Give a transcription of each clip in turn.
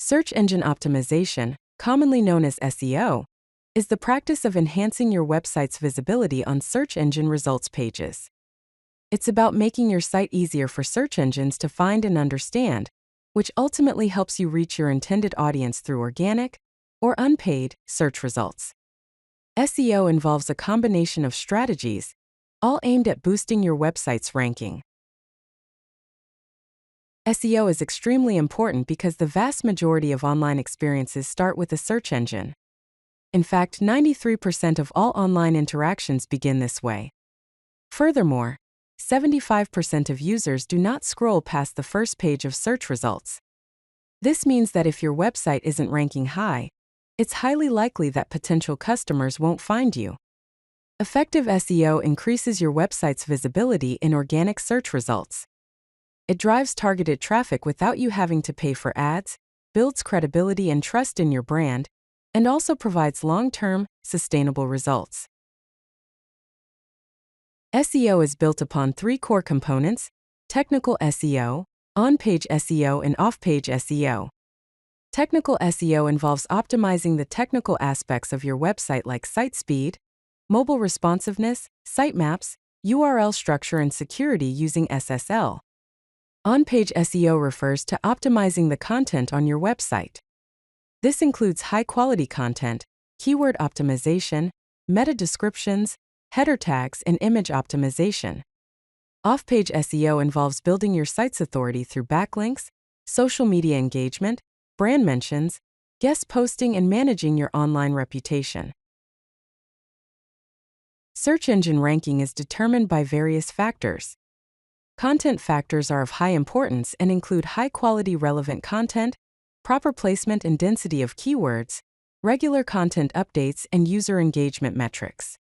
Search engine optimization, commonly known as SEO, is the practice of enhancing your website's visibility on search engine results pages. It's about making your site easier for search engines to find and understand, which ultimately helps you reach your intended audience through organic or unpaid search results. SEO involves a combination of strategies, all aimed at boosting your website's ranking. SEO is extremely important because the vast majority of online experiences start with a search engine. In fact, 93% of all online interactions begin this way. Furthermore, 75% of users do not scroll past the first page of search results. This means that if your website isn't ranking high, it's highly likely that potential customers won't find you. Effective SEO increases your website's visibility in organic search results. It drives targeted traffic without you having to pay for ads, builds credibility and trust in your brand, and also provides long-term, sustainable results. SEO is built upon three core components: Technical SEO, On-Page SEO, and Off-Page SEO. Technical SEO involves optimizing the technical aspects of your website like site speed, mobile responsiveness, sitemaps, URL structure, and security using SSL. On-page SEO refers to optimizing the content on your website. This includes high-quality content, keyword optimization, meta descriptions, header tags, and image optimization. Off-page SEO involves building your site's authority through backlinks, social media engagement, brand mentions, guest posting, and managing your online reputation. Search engine ranking is determined by various factors. Content factors are of high importance and include high-quality relevant content, proper placement and density of keywords, regular content updates, and user engagement metrics.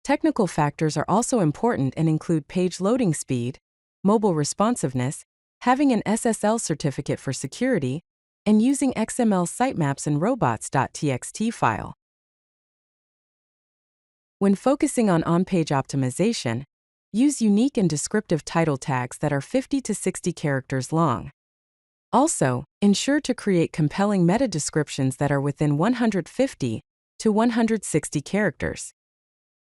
Technical factors are also important and include page loading speed, mobile responsiveness, having an SSL certificate for security, and using XML sitemaps and robots.txt file. When focusing on on-page optimization, use unique and descriptive title tags that are 50 to 60 characters long. Also, ensure to create compelling meta descriptions that are within 150 to 160 characters.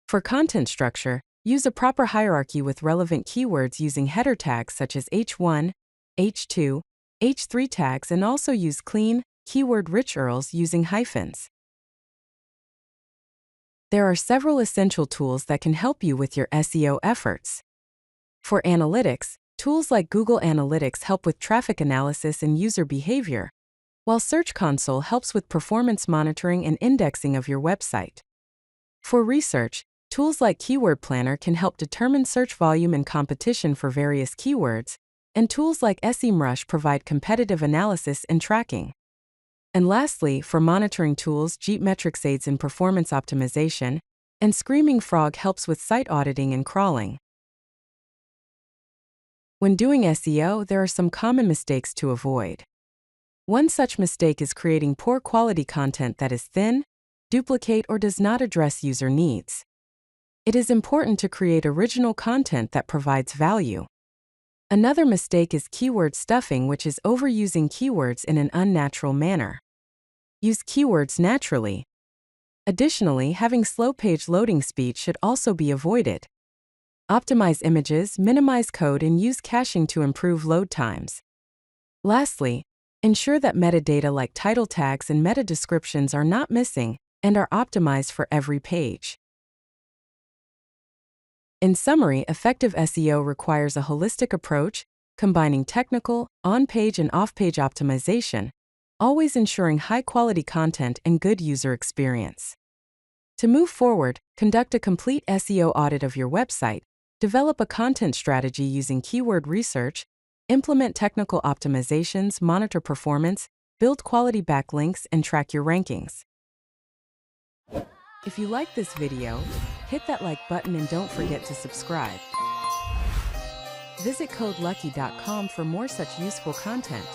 For content structure, use a proper hierarchy with relevant keywords using header tags such as H1, H2, H3 tags, and also use clean, keyword-rich URLs using hyphens. There are several essential tools that can help you with your SEO efforts. For analytics, tools like Google Analytics help with traffic analysis and user behavior, while Search Console helps with performance monitoring and indexing of your website. For research, tools like Keyword Planner can help determine search volume and competition for various keywords, and tools like SEMrush provide competitive analysis and tracking. And lastly, for monitoring tools, Jeepmetrics aids in performance optimization, and Screaming Frog helps with site auditing and crawling. When doing SEO, there are some common mistakes to avoid. One such mistake is creating poor quality content that is thin, duplicate, or does not address user needs. It is important to create original content that provides value. Another mistake is keyword stuffing, which is overusing keywords in an unnatural manner. Use keywords naturally. Additionally, having slow page loading speed should also be avoided. Optimize images, minimize code, and use caching to improve load times. Lastly, ensure that metadata like title tags and meta descriptions are not missing and are optimized for every page. In summary, effective SEO requires a holistic approach, combining technical, on-page and off-page optimization, always ensuring high-quality content and good user experience. To move forward, conduct a complete SEO audit of your website, develop a content strategy using keyword research, implement technical optimizations, monitor performance, build quality backlinks, and track your rankings. If you like this video, hit that like button and don't forget to subscribe. Visit codelucky.com for more such useful content.